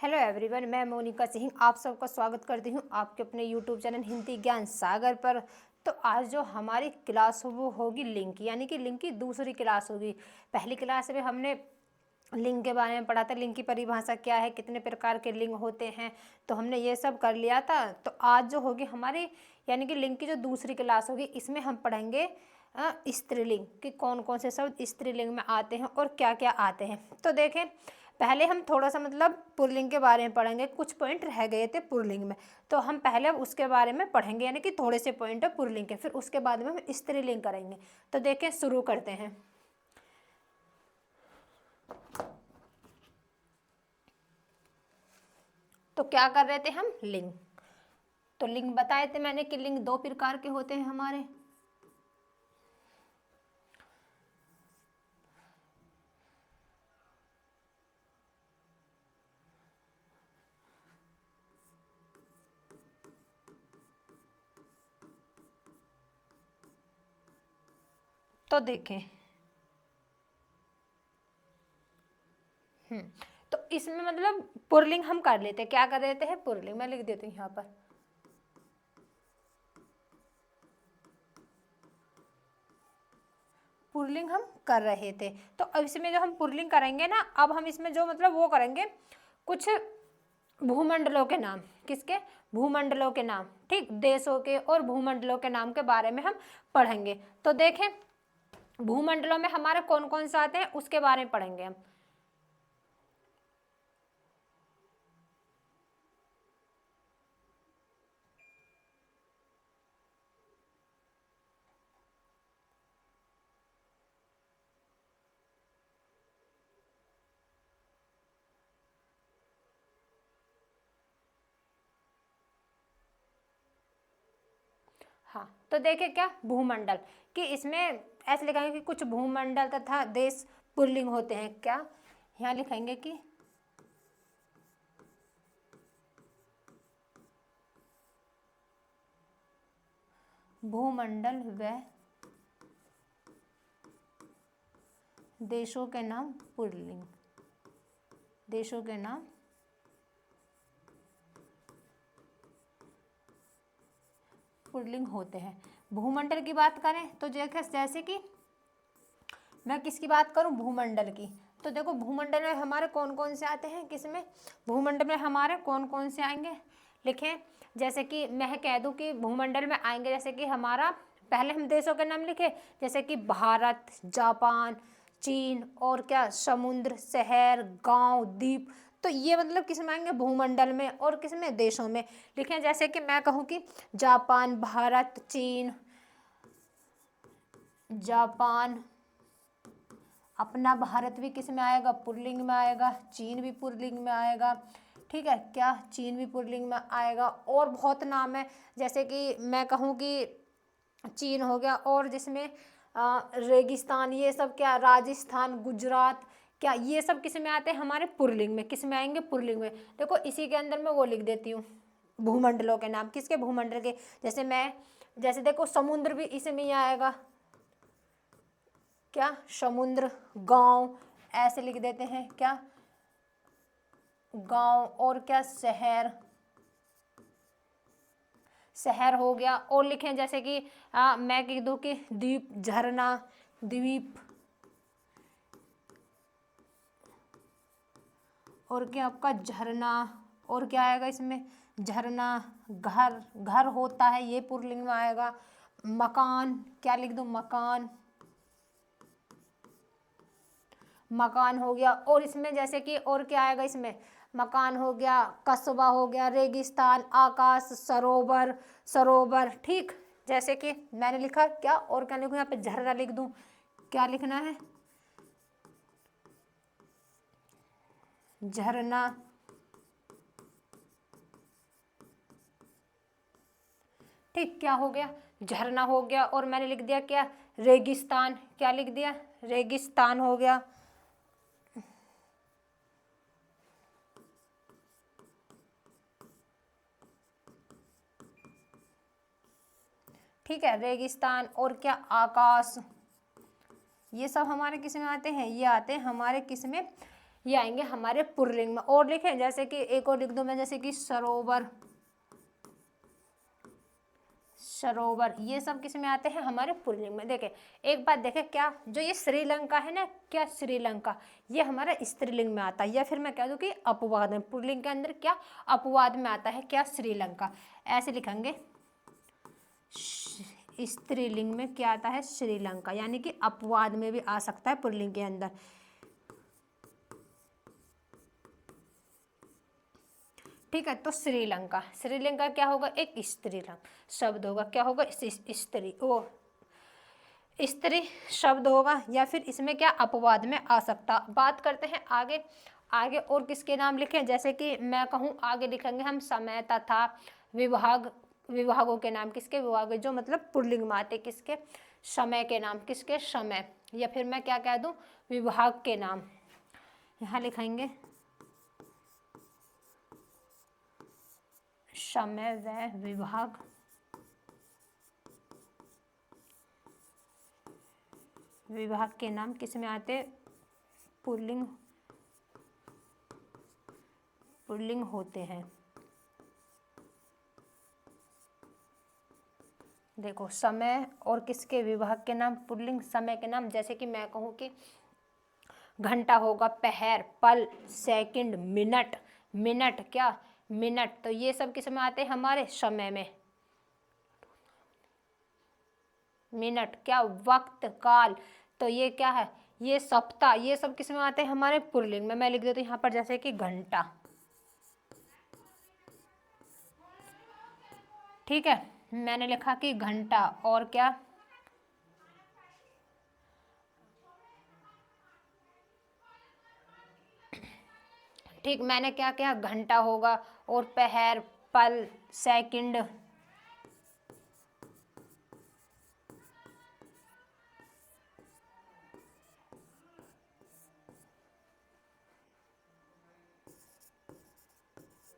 Hello everyone, मैं मोनिका सिंह आप सबका स्वागत करती हूँ आपके अपने यूट्यूब चैनल हिंदी ज्ञान सागर पर। तो आज जो हमारी क्लास वो होगी लिंक, यानी कि लिंक की दूसरी क्लास होगी। पहली क्लास में हमने लिंक के बारे में पढ़ा था, लिंक की परिभाषा क्या है, कितने प्रकार के लिंक होते हैं, तो हमने ये सब कर लिया था। तो आज जो होगी हमारी यानी कि लिंक की जो दूसरी क्लास होगी, इसमें हम पढ़ेंगे स्त्रीलिंग कि कौन कौन से शब्द स्त्रीलिंग में आते हैं और क्या क्या आते हैं। तो देखें, पहले हम थोड़ा सा पुल्लिंग के बारे में पढ़ेंगे, कुछ पॉइंट रह गए थे पुल्लिंग में, तो हम पहले अब उसके बारे में पढ़ेंगे, यानी कि थोड़े से पॉइंट है पुल्लिंग के, फिर उसके बाद में हम स्त्रीलिंग करेंगे। तो देखें, शुरू करते हैं। तो क्या कर रहे थे हम, लिंग। तो लिंग बताए थे मैंने कि लिंग दो प्रकार के होते हैं हमारे। तो देखें, तो इसमें पुरलिंग हम कर लेते हैं। क्या कर देते हैं, पुरलिंग। मैं लिख देती हूँ यहाँ पर। पुरलिंग हम कर रहे थे। तो अब इसमें जो हम पुरलिंग करेंगे ना, अब हम इसमें जो वो करेंगे कुछ भूमंडलों के नाम। किसके, भूमंडलों के नाम। ठीक, देशों के और भूमंडलों के नाम के बारे में हम पढ़ेंगे। तो देखें, भूमंडलों में हमारे कौन कौन से आते हैं उसके बारे में पढ़ेंगे हम। हाँ, तो देखे क्या, भूमंडल कि इसमें ऐसे लिखेंगे कि कुछ भूमंडल तथा देश पुल्लिंग होते हैं। क्या यहाँ लिखेंगे कि भूमंडल व देशों के नाम पुल्लिंग। देशों के नाम पुल्लिंग होते हैं। भूमंडल की बात करें तो जैसे कि मैं किसकी बात करूं, भूमंडल की। तो देखो, भूमंडल में हमारे कौन कौन से आते हैं, किसमें, भूमंडल में हमारे कौन कौन से आएंगे लिखें। जैसे कि मैं कह दूं कि भूमंडल में आएंगे, जैसे कि हमारा, पहले हम देशों के नाम लिखे, जैसे कि भारत, जापान, चीन, और क्या, समुद्र, शहर, गांव, द्वीप। तो ये किस में आएंगे, भूमंडल में। और किस में, देशों में लिखें। जैसे कि मैं कहूँ कि जापान, भारत, चीन, जापान, अपना भारत भी किस में आएगा, पुल्लिंग में आएगा। चीन भी पुल्लिंग में आएगा। ठीक है, क्या, चीन भी पुल्लिंग में आएगा। और बहुत नाम है, जैसे कि मैं कहूँ कि चीन हो गया, और जिसमें रेगिस्तान, ये सब क्या, राजस्थान, गुजरात, क्या ये सब किस में आते हैं, हमारे पुल्लिंग में। किस में आएंगे, पुल्लिंग में। देखो, इसी के अंदर मैं वो लिख देती हूँ, भूमंडलों के नाम। किसके, भूमंडल के। जैसे देखो, समुद्र भी इसमें ही आएगा। क्या, समुद्र, गांव, ऐसे लिख देते हैं। क्या, गांव, और क्या, शहर। शहर हो गया। और लिखें जैसे कि मैं कह दूं कि द्वीप, झरना, द्वीप, और क्या आपका झरना, और क्या आएगा इसमें, झरना, घर, घर होता है, ये पुल्लिंग में आएगा। मकान, क्या लिख दूं, मकान, मकान हो गया। और इसमें जैसे कि और क्या आएगा इसमें, मकान हो गया, कस्बा हो गया, रेगिस्तान, आकाश, सरोवर, सरोवर। ठीक, जैसे कि मैंने लिखा, क्या, और क्या लिखूं, यहाँ पे झरना लिख दूं। क्या लिखना है, झरना। ठीक, क्या हो गया, झरना हो गया। और मैंने लिख दिया क्या, रेगिस्तान। क्या लिख दिया, रेगिस्तान हो गया। ठीक है, रेगिस्तान, और क्या, आकाश। ये सब हमारे किस में आते हैं, ये आते हैं हमारे किस में, ये आएंगे हमारे पुल्लिंग में। और लिखें जैसे कि एक और लिख दूं मैं, जैसे कि सरोवर, सरोवर, ये सब किस में आते हैं? हमारे पुल्लिंग में। देखें एक बात देखें, क्या जो ये श्रीलंका है ना, क्या श्रीलंका, ये हमारा स्त्रीलिंग में आता है, या फिर मैं कह दूं कि अपवाद में, पुल्लिंग के अंदर क्या अपवाद में आता है, क्या श्रीलंका, ऐसे लिखेंगे। स्त्रीलिंग में क्या आता है? श्रीलंका, यानी कि अपवाद में भी आ सकता है पुल्लिंग के अंदर। ठीक है, तो श्रीलंका, श्रीलंका क्या होगा? एक स्त्रीलिंग शब्द होगा। क्या होगा? स्त्री, ओ स्त्री शब्द होगा, या फिर इसमें क्या अपवाद में आ सकता। बात करते हैं आगे। आगे और किसके नाम लिखें? जैसे कि मैं कहूँ आगे लिखेंगे हम समय तथा विभाग, विभागों के नाम। किसके? विभाग, जो मतलब पुल्लिंग में आते। किसके? समय के नाम। किसके? समय। या फिर मैं क्या कह दूं? विभाग के नाम। यहाँ लिखेंगे समय व विभाग। विभाग के नाम किस में आते? पुल्लिंग, पुल्लिंग होते हैं। देखो समय और किसके? विभाग के नाम पुल्लिंग, समय के नाम। जैसे कि मैं कहूँ कि घंटा होगा पहर, पल, सेकंड, मिनट, मिनट क्या? मिनट। तो ये सब किस में आते हैं? हमारे समय में। मिनट क्या? वक्त, काल। तो ये क्या है? ये सप्ताह। ये सब किस में आते हैं? हमारे पुल्लिंग में। मैं लिख देती हूँ यहाँ पर जैसे कि घंटा। ठीक है, मैंने लिखा कि घंटा। और क्या? ठीक, मैंने क्या किया? घंटा होगा, और पहर, पल, सेकंड,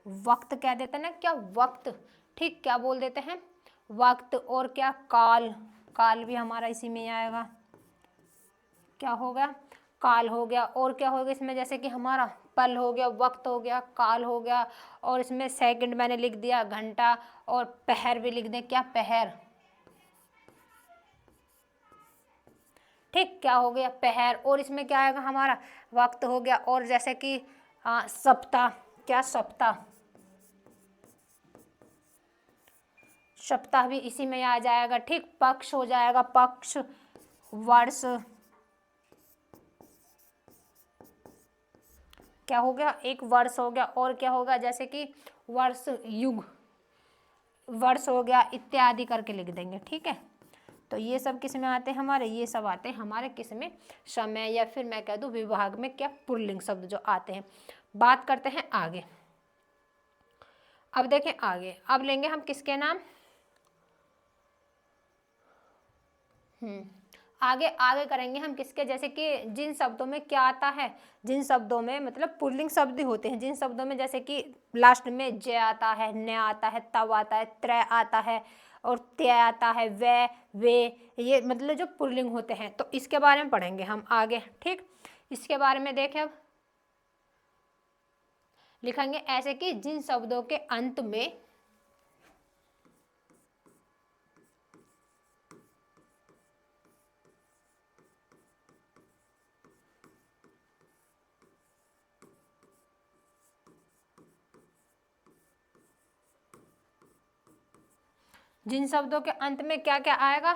वक्त कह देते हैं ना, क्या? वक्त। ठीक, क्या बोल देते हैं? वक्त। और क्या? काल, काल भी हमारा इसी में आएगा। क्या हो गया? काल हो गया। और क्या हो गया इसमें? जैसे कि हमारा पल हो गया, वक्त हो गया, काल हो गया, और इसमें सेकंड मैंने लिख दिया, घंटा, और पहर भी लिख दें। क्या? पहर। ठीक, क्या हो गया? पहर। और इसमें क्या आएगा? हमारा वक्त हो गया। और जैसे कि सप्ताह। क्या? सप्ताह। सप्ताह भी इसी में आ जाएगा। ठीक, पक्ष हो जाएगा, पक्ष, वर्ष। क्या हो गया? एक वर्ष हो गया। और क्या होगा? जैसे कि वर्ष, युग, वर्ष हो गया, इत्यादि करके लिख देंगे। ठीक है, तो ये सब किस में आते हैं हमारे? ये सब आते हैं हमारे किस में? समय, या फिर मैं कह दूं विभाग में। क्या? पुल्लिंग शब्द जो आते हैं। बात करते हैं आगे। अब देखें आगे, अब लेंगे हम किसके नाम? आगे आगे करेंगे हम किसके? जैसे कि जिन शब्दों में क्या आता है, जिन शब्दों में मतलब पुल्लिंग शब्द होते हैं, जिन शब्दों में जैसे कि लास्ट में ज आता है, न आता है, तव आता है, त्र आता है, और त्य आता है, वे, ये मतलब जो पुल्लिंग होते हैं। तो इसके बारे में पढ़ेंगे हम आगे। ठीक, इसके बारे में देखें। अब लिखेंगे ऐसे कि जिन शब्दों के अंत में जिन शब्दों के अंत में क्या क्या आएगा?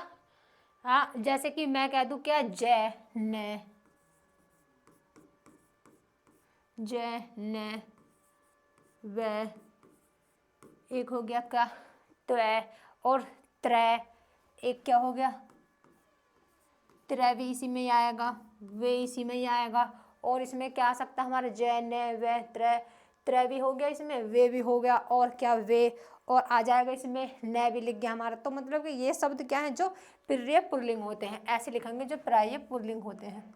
हाँ, जैसे कि मैं कह दूं क्या? जय, न, जय, न, व, एक हो गया क्या? त्वय, और त्रय, एक क्या हो गया? त्रय भी इसी में ही आएगा, वे इसी में ही आएगा। और इसमें क्या आ सकता है हमारे? जय, न, व, त्रय। त्रय भी हो गया इसमें, वे भी हो गया, और क्या? वे। और आ जाएगा इसमें न भी लिख गया हमारा। तो मतलब कि ये शब्द क्या है? जो प्रिय पुल्लिंग होते हैं, ऐसे लिखेंगे जो प्राय पुल्लिंग होते हैं।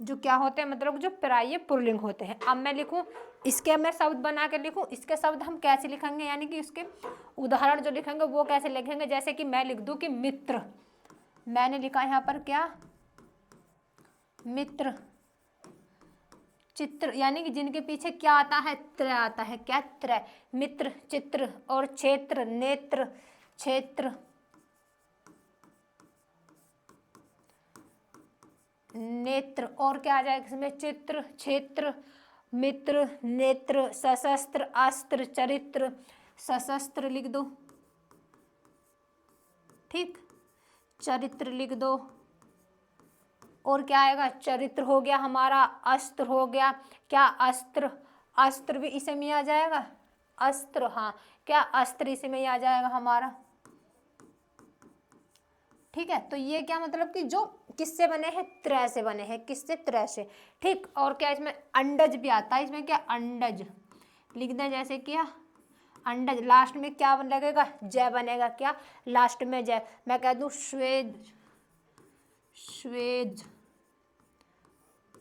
जो क्या होते हैं, मतलब जो पर्याय पुल्लिंग होते हैं। अब मैं लिखूं, इसके मैं शब्द बना के लिखूं, इसके शब्द हम कैसे लिखेंगे, यानी कि इसके उदाहरण जो लिखेंगे वो कैसे लिखेंगे। जैसे कि मैं लिख दूं कि मित्र, मैंने लिखा यहाँ पर क्या, मित्र। चित्र यानी कि जिनके पीछे क्या आता है, त्रय आता है, क्या, त्रय। मित्र, चित्र, और क्षेत्र, नेत्र, क्षेत्र, नेत्र, और क्या आ जाएगा इसमें, चित्र, क्षेत्र, मित्र, नेत्र, सशस्त्र, अस्त्र, चरित्र, सशस्त्र लिख दो, ठीक, चरित्र लिख दो। और क्या आएगा, चरित्र हो गया हमारा, अस्त्र हो गया, क्या, अस्त्र, अस्त्र भी इसी में आ जाएगा, अस्त्र, हाँ, क्या, अस्त्र इसी में ही आ जाएगा हमारा, ठीक है। तो ये क्या मतलब कि जो किससे बने हैं, त्रय से बने हैं, किससे, त्रय से, ठीक। और क्या इसमें अंडज भी आता है, इसमें क्या, अंडज लिख दें, जैसे क्या, अंडज, लास्ट में क्या लगेगा, जय बनेगा, क्या, लास्ट में जय। मैं कह दूं श्वेद, श्वेद,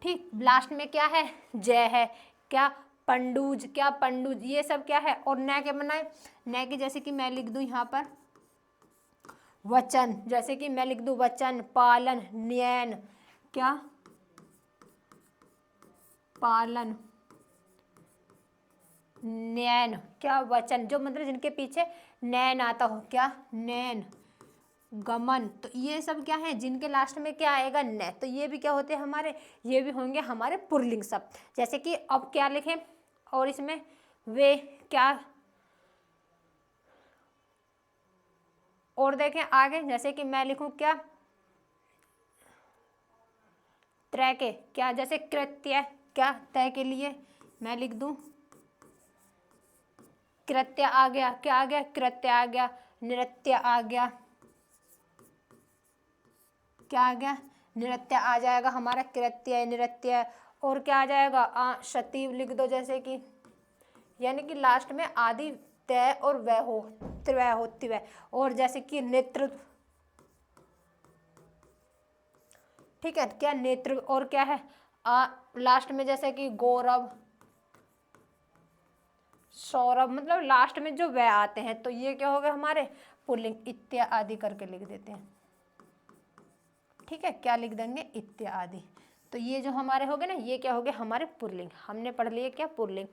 ठीक, लास्ट में क्या है, जय है, क्या, पंडुज, क्या, पंडुज, ये सब क्या है। और न के बनाए, न के जैसे कि मैं लिख दूं यहाँ पर वचन, जैसे कि मैं लिख दूं वचन, पालन, न्याय, क्या, पालन, नैन, क्या, वचन, जो मतलब जिनके पीछे नैन आता हो, क्या, नैन, गमन। तो ये सब क्या है, जिनके लास्ट में क्या आएगा, न। तो ये भी क्या होते हैं हमारे, ये भी होंगे हमारे पुल्लिंग शब्द। जैसे कि अब क्या लिखें, और इसमें वे, क्या, और देखें आगे, जैसे कि मैं लिखूं क्या, त्रय के, क्या, जैसे कृत्य, क्या, तय के लिए मैं लिख दूं कृत्य आ गया, क्या आ गया, कृत्य आ गया, नृत्य आ गया, क्या आ गया, नृत्य आ जाएगा हमारा, कृत्य, नृत्य। और क्या आ जाएगा, शतीव लिख दो, जैसे कि यानी कि लास्ट में आदि तय और वह हो, त्वय हो, त्वय। और जैसे कि नेत्र, ठीक है, क्या, नेत्र। और क्या है, लास्ट में जैसे कि गौरव, सौरभ, मतलब लास्ट में जो वह आते हैं, तो ये क्या हो गए हमारे पुल्लिंग, इत्यादि करके लिख देते हैं, ठीक है, क्या लिख देंगे, इत्यादि। तो ये जो हमारे हो गए ना, ये क्या हो गए हमारे पुल्लिंग, हमने पढ़ लिए क्या, पुल्लिंग।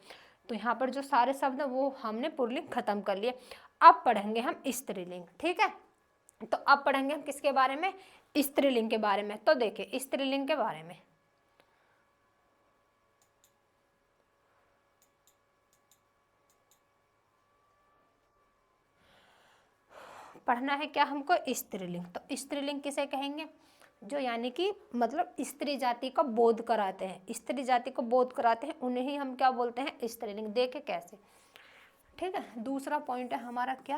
तो यहाँ पर जो सारे शब्द हैं वो हमने पुल्लिंग खत्म कर लिए। अब पढ़ेंगे हम स्त्रीलिंग, ठीक है। तो अब पढ़ेंगे हम किसके बारे में, स्त्रीलिंग के बारे में। तो देखिए स्त्रीलिंग के बारे में पढ़ना है क्या हमको, स्त्रीलिंग। तो स्त्रीलिंग किसे कहेंगे, जो यानी कि मतलब स्त्री जाति का बोध कराते हैं, स्त्री जाति को बोध कराते हैं, उन्हें ही हम क्या बोलते हैं, स्त्रीलिंग। देखे कैसे, ठीक है। दूसरा पॉइंट है हमारा क्या,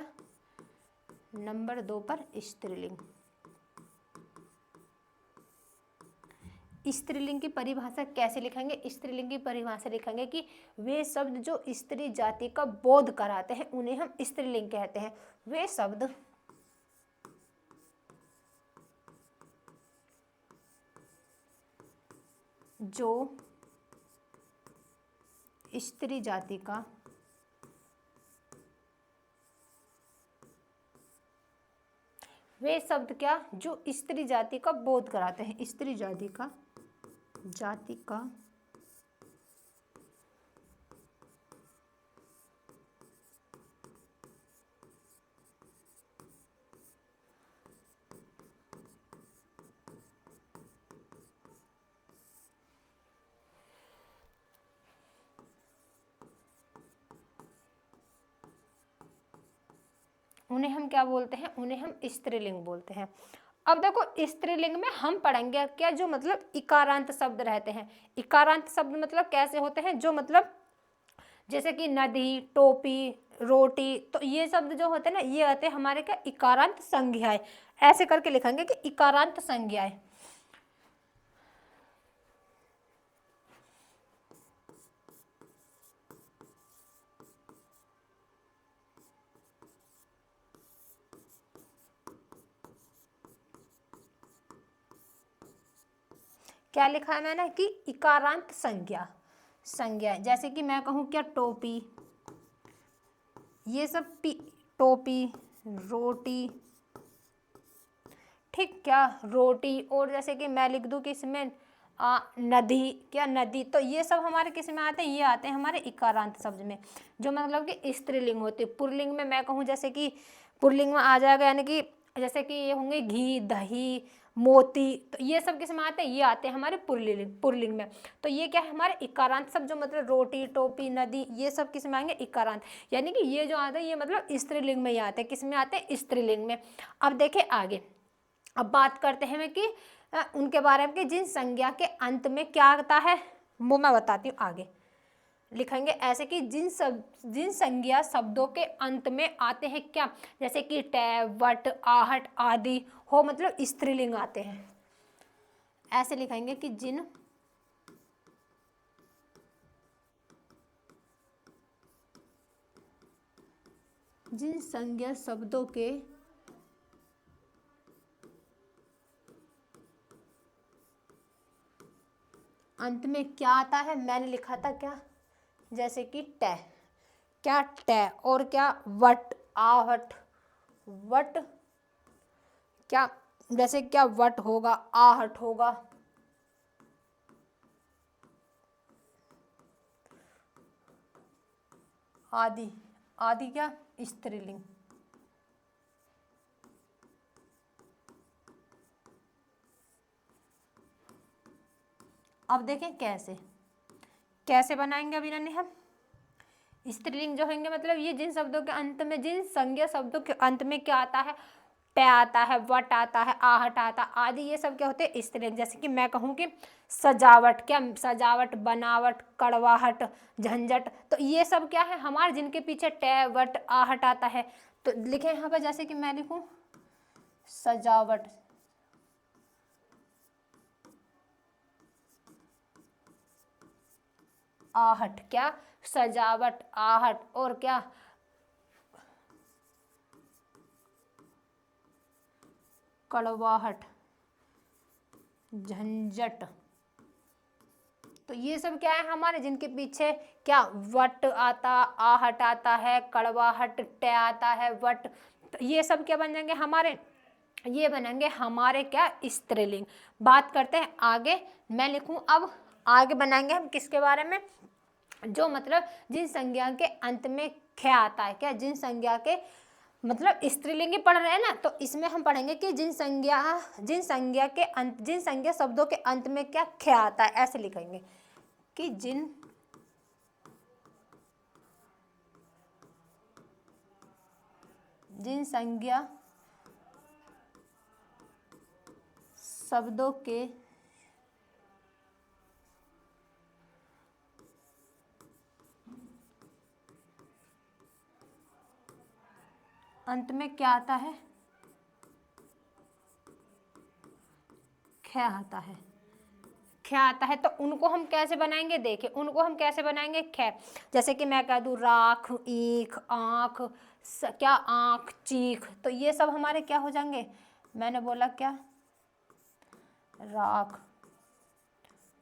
नंबर 2 पर स्त्रीलिंग। स्त्रीलिंग की परिभाषा कैसे लिखेंगे, स्त्रीलिंग की परिभाषा लिखेंगे कि वे शब्द जो स्त्री जाति का बोध कराते हैं उन्हें हम स्त्रीलिंग कहते हैं। वे शब्द जो स्त्री जाति का वे शब्द क्या, जो स्त्री जाति का बोध कराते हैं, स्त्री जाति का उन्हें हम क्या बोलते हैं, उन्हें हम स्त्रीलिंग बोलते हैं। अब देखो स्त्रीलिंग में हम पढ़ेंगे क्या, जो मतलब इकारांत शब्द रहते हैं। इकारांत शब्द मतलब कैसे होते हैं, जो मतलब जैसे कि नदी, टोपी, रोटी, तो ये शब्द जो होते हैं ना, ये आते हैं हमारे क्या, इकारांत संज्ञाएं। ऐसे करके लिखेंगे कि इकारांत संज्ञाएं। क्या लिखा है मैंने कि इकारांत संज्ञा, संज्ञा जैसे कि मैं कहूँ क्या टोपी, ये सब टोपी, रोटी, ठीक क्या रोटी, और जैसे कि मैं लिख दूँ कि इसमें नदी, क्या नदी, तो ये सब हमारे किस में आते हैं, ये आते हैं हमारे इकारांत शब्द में, जो मतलब कि स्त्रीलिंग होते हैं। पुल्लिंग में मैं कहूँ जैसे कि पुल्लिंग में आ जाएगा, यानी कि जैसे कि ये होंगे घी, दही, मोती, तो ये सब किस में आते हैं, ये आते हैं हमारे पुल्लिंग में। तो ये क्या है हमारे इकारांत शब्द, जो मतलब रोटी, टोपी, नदी, ये सब किस में आएंगे, इकारांत, यानी कि ये जो आते हैं ये मतलब स्त्रीलिंग में ही आते हैं, किस में आते हैं, स्त्रीलिंग में। अब देखें आगे, अब बात करते हैं कि उनके बारे में कि जिन संज्ञा के अंत में क्या आता है, वो मैं बताती हूँ आगे। लिखेंगे ऐसे कि जिन संज्ञा शब्दों के अंत में आते हैं क्या, जैसे कि टै, वट, आहट आदि हो, मतलब स्त्रीलिंग आते हैं, ऐसे लिखेंगे कि जिन संज्ञा शब्दों के अंत में क्या आता है, मैंने लिखा था क्या, जैसे कि टै, क्या टै, और क्या वट, आहट, वट, क्या जैसे क्या वट होगा, आहट होगा, आदि, आदि क्या स्त्रीलिंग। अब देखें कैसे कैसे बनाएंगे अभी नन्हे हम। स्त्रीलिंग जो होंगे मतलब ये जिन शब्दों के अंत में, जिन संज्ञा शब्दों के अंत में क्या आता है, टै आता है, वट आता है, आहट आता है, आदि, ये सब क्या होते हैं स्त्रीलिंग। जैसे कि मैं कहूँ कि सजावट, क्या सजावट, बनावट, कड़वाहट, झंझट, तो ये सब क्या है हमारे जिनके पीछे टै, वट, आहट आता है। तो लिखे यहाँ पर, जैसे कि मैं लिखूँ सजावट, आहट, क्या सजावट, आहट, और क्या कड़वाहट, झंझट, तो ये सब क्या है हमारे जिनके पीछे क्या वट आता, आहट आता है, कड़वाहट, टै आता है, वट, तो ये सब क्या बन जाएंगे हमारे, ये बनेंगे हमारे क्या स्त्रीलिंग। बात करते हैं आगे, मैं लिखूं अब, आगे बनाएंगे हम किसके बारे में, जो मतलब जिन संज्ञा के अंत में ख आता है, क्या जिन संज्ञा के मतलब स्त्रीलिंग पढ़ रहे हैं ना, तो इसमें हम पढ़ेंगे कि जिन संज्ञा के अंत, जिन संज्ञा शब्दों के अंत में क्या ख आता है, ऐसे लिखेंगे कि जिन संज्ञा शब्दों के अंत में क्या आता है, ख आता है, ख आता है, तो उनको हम कैसे बनाएंगे, देखिए उनको हम कैसे बनाएंगे ख, जैसे कि मैं कह दूँ राख, ईख, आँख, क्या आँख, चीख, तो ये सब हमारे क्या हो जाएंगे, मैंने बोला क्या राख,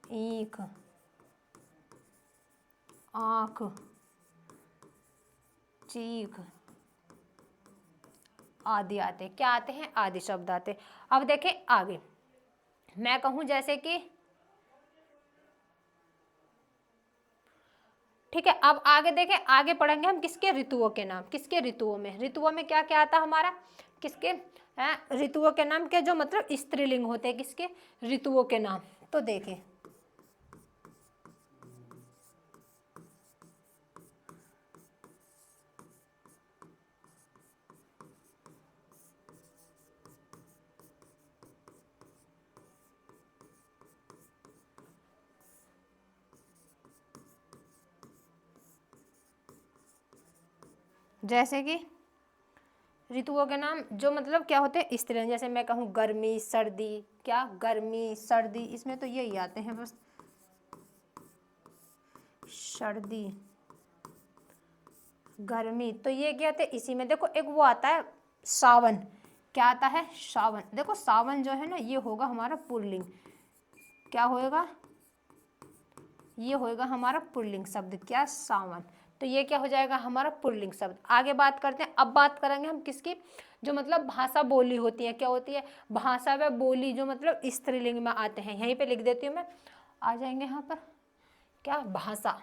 ईख, आँख, चीख आदि आते हैं, क्या आते हैं, आदि शब्द आते हैं। अब देखें आगे, मैं कहूँ जैसे कि ठीक है, अब आगे देखें, आगे पढ़ेंगे हम किसके, ऋतुओं के नाम, किसके ऋतुओं में, ऋतुओं में क्या क्या आता हमारा, किसके ऋतुओं के नाम के जो मतलब स्त्रीलिंग होते हैं, किसके ऋतुओं के नाम, तो देखें जैसे कि ऋतुओं के नाम जो मतलब क्या होते हैं स्त्रीलिंग, जैसे मैं कहूँ गर्मी, सर्दी, क्या गर्मी, सर्दी, इसमें तो यही आते हैं बस, सर्दी, गर्मी, तो ये क्या आते हैं इसी में। देखो एक वो आता है सावन, क्या आता है सावन, देखो सावन जो है ना ये होगा हमारा पुल्लिंग, क्या होएगा, ये होएगा हमारा पुल्लिंग शब्द, क्या, सावन। तो ये क्या हो जाएगा हमारा पुल्लिंग शब्द। आगे बात करते हैं, अब बात करेंगे हम किसकी, जो मतलब भाषा बोली होती है, क्या होती है, भाषा व बोली, जो मतलब स्त्रीलिंग में आते हैं। यहीं पे लिख देती हूँ मैं, आ जाएंगे यहाँ पर, क्या, भाषा।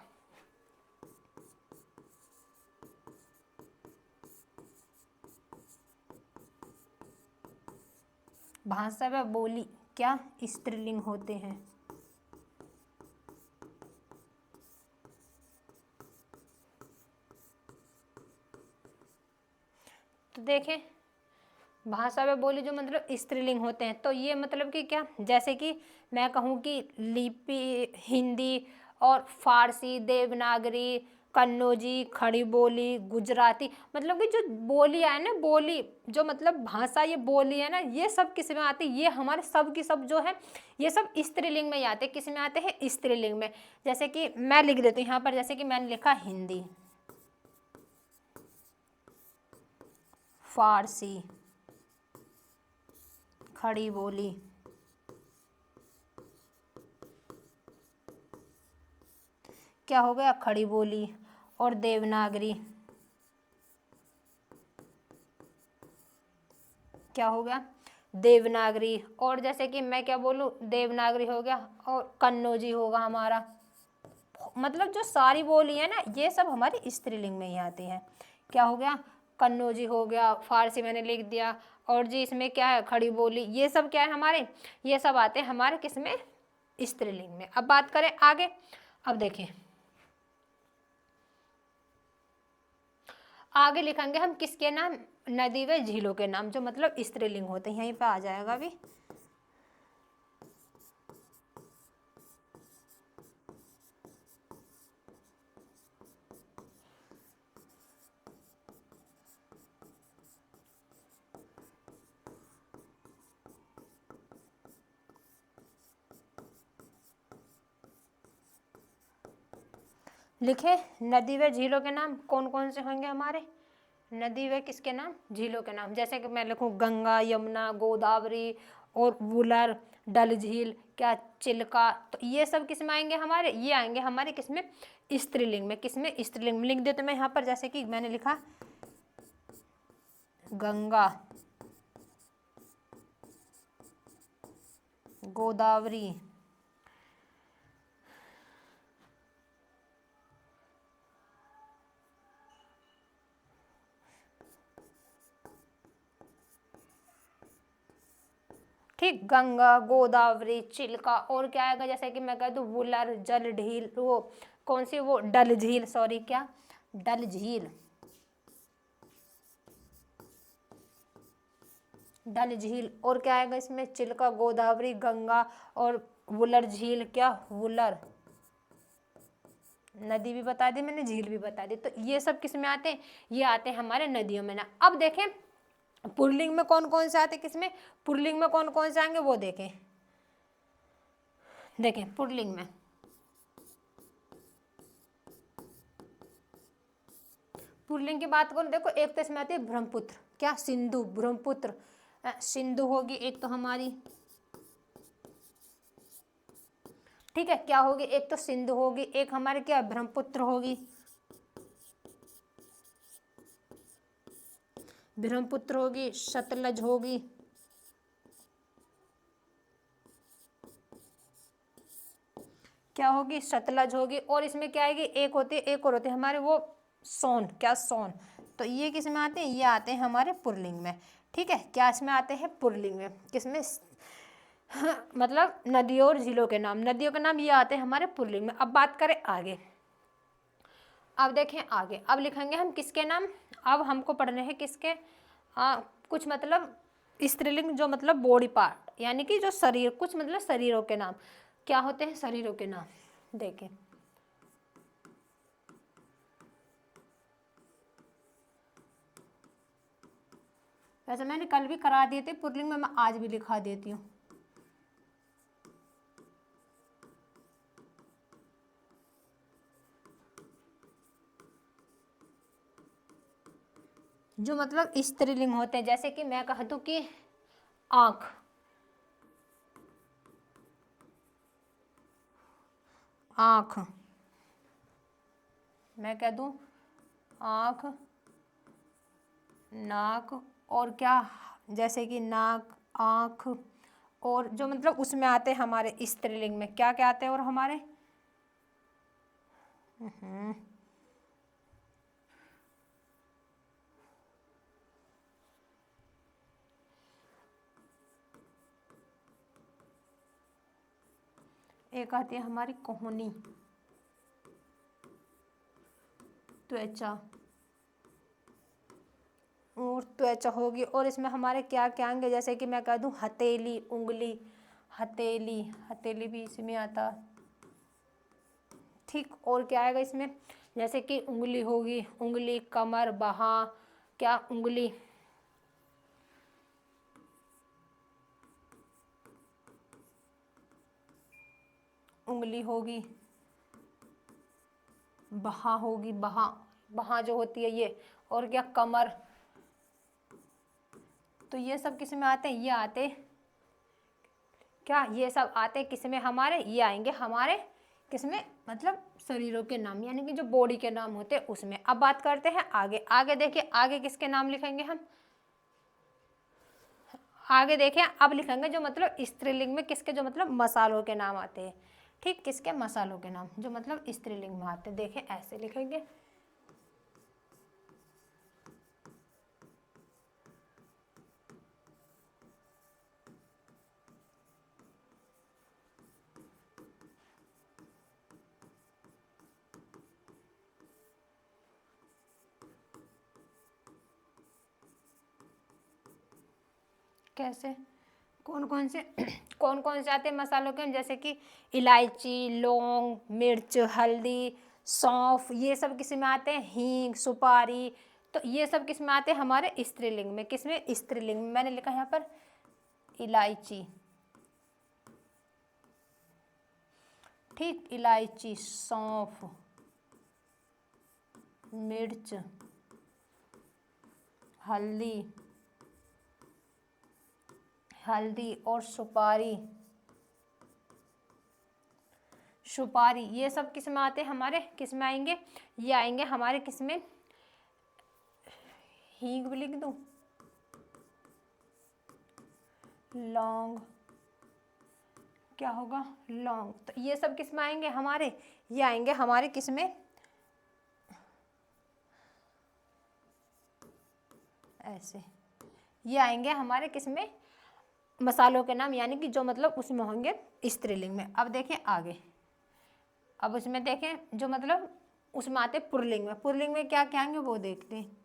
भाषा व बोली क्या, स्त्रीलिंग होते हैं। तो देखें, भाषा व बोली जो मतलब स्त्रीलिंग होते हैं, तो ये मतलब कि क्या, जैसे कि मैं कहूँ कि लिपि, हिंदी और फारसी, देवनागरी, कन्नौजी, खड़ी बोली, गुजराती, मतलब कि जो बोली है ना, बोली जो मतलब भाषा, ये बोली है ना, ये सब किस में आती है, ये हमारे सब की सब जो है ये सब स्त्रीलिंग में ही आते हैं। किस में आते हैं, स्त्रीलिंग में। जैसे कि मैं लिख देती हूँ यहाँ पर, जैसे कि मैंने लिखा हिंदी, फारसी, खड़ी बोली, क्या हो गया, खड़ी बोली, और देवनागरी, क्या हो गया, देवनागरी। और जैसे कि मैं क्या बोलूँ, देवनागरी हो गया, और कन्नौजी होगा हमारा। मतलब जो सारी बोली है ना, ये सब हमारी स्त्रीलिंग में ही आती हैं। क्या हो गया, कन्नौजी हो गया, फारसी मैंने लिख दिया, और जी इसमें क्या है, खड़ी बोली, ये सब क्या है हमारे, ये सब आते हैं हमारे किसमें, स्त्रीलिंग में। अब बात करें आगे, अब देखें आगे लिखेंगे हम किसके नाम, नदी व झीलों के नाम, जो मतलब स्त्रीलिंग होते हैं। यहीं पे आ जाएगा अभी, लिखे, नदी व झीलों के नाम कौन कौन से होंगे हमारे, नदी व किसके नाम, झीलों के नाम। जैसे कि मैं लिखूं गंगा, यमुना, गोदावरी और वुलर, डल झील, क्या, चिल्का, तो ये सब किस में आएंगे हमारे, ये आएंगे हमारे किसमें, स्त्रीलिंग में। किसमें, स्त्रीलिंग में। लिख देते मैं यहाँ पर, जैसे कि मैंने लिखा गंगा, गोदावरी, ठीक, गंगा, गोदावरी, चिल्का, और क्या आएगा, जैसे कि मैं कह दूं वुलर, जल झील, वो कौन सी, वो डल झील, सॉरी क्या, डल झील, डल झील। और क्या आएगा इसमें, चिल्का, गोदावरी, गंगा, और वुलर झील, क्या, वुलर, नदी भी बता दी मैंने, झील भी बता दी। तो ये सब किस में आते हैं, ये आते हैं हमारे नदियों में ना। अब देखें पुल्लिंग में कौन कौन से आते हैं, किसमें, पुल्लिंग में कौन कौन से आएंगे वो देखें। देखें पुल्लिंग में, पुल्लिंग की बात करूं, देखो एक तो इसमें आती है ब्रह्मपुत्र, क्या, सिंधु, ब्रह्मपुत्र, सिंधु होगी एक तो हमारी, ठीक है, क्या होगी, एक तो सिंधु होगी, एक हमारे क्या, ब्रह्मपुत्र होगी, ब्रह्मपुत्र होगी, सतलज होगी, क्या होगी, सतलज होगी। और इसमें क्या आएगी, एक होती है, एक और होती है हमारे वो सोन, क्या, सोन। तो ये किस में आते हैं, ये आते हैं हमारे पुल्लिंग में। ठीक है, क्या इसमें आते हैं, पुल्लिंग में। किसमें, हाँ, मतलब नदियों और झीलों के नाम, नदियों के नाम ये आते हैं हमारे पुल्लिंग में। अब बात करें आगे, अब देखें आगे, अब लिखेंगे हम किसके नाम, अब हमको पढ़ने हैं किसके, कुछ मतलब स्त्रीलिंग, जो मतलब बॉडी पार्ट, यानी कि जो शरीर, कुछ मतलब शरीरों के नाम, क्या होते हैं शरीरों के नाम। देखें वैसे मैंने कल भी करा दिए थे पुल्लिंग में, मैं आज भी लिखा देती हूँ। जो मतलब स्त्रीलिंग होते हैं, जैसे कि मैं कह दूं कि आँख, आँख, मैं कह दूं आँख, नाक, और क्या, जैसे कि नाक, आँख, और जो मतलब उसमें आते हैं हमारे स्त्रीलिंग में क्या क्या आते हैं और हमारे एक आती है हमारी कोहनी, त्वचा, और त्वचा होगी, और इसमें हमारे क्या क्या आएंगे, जैसे कि मैं कह दूं हथेली, उंगली, हथेली, हथेली भी इसमें आता, ठीक। और क्या आएगा इसमें, जैसे कि उंगली होगी, उंगली, कमर, बाह, क्या उंगली, उंगली होगी, बाह होगी, बाह, बाह जो होती है ये, और क्या कमर। तो ये सब किस में आते हैं, ये आते क्या, ये सब आते किस में हमारे, ये आएंगे हमारे किस में, मतलब शरीरों के नाम, यानी कि जो बॉडी के नाम होते हैं उसमें। अब बात करते हैं आगे, आगे देखिए आगे किसके नाम लिखेंगे हम, आगे देखें अब लिखेंगे जो मतलब स्त्रीलिंग में किसके, जो मतलब मसालों के नाम आते हैं, ठीक, किसके, मसालों के नाम जो मतलब स्त्रीलिंग में आते हैं, देखें ऐसे लिखेंगे। कैसे, कौन कौन से कौन कौन से आते हैं मसालों के, जैसे कि इलायची, लौंग, मिर्च, हल्दी, सौंफ, ये सब किस में आते हैं, हींग, सुपारी। तो ये सब किस में आते हैं हमारे स्त्रीलिंग में, किस में, स्त्रीलिंग में। मैंने लिखा यहाँ पर इलायची, ठीक, इलायची, सौंफ, मिर्च, हल्दी, हल्दी और सुपारी, सुपारी, ये सब किस में आते हैं हमारे, किस में आएंगे, ये आएंगे हमारे किस में, हींग भी लिख दूं, लौंग, क्या होगा, लौंग। तो ये सब किस में आएंगे हमारे, ये आएंगे हमारे किस में, ऐसे, ये आएंगे हमारे किस में, मसालों के नाम, यानी कि जो मतलब उसमें होंगे स्त्रीलिंग में। अब देखें आगे, अब उसमें देखें जो मतलब उसमें आते पुल्लिंग में, पुल्लिंग में क्या क्या आएंगे वो देखते हैं।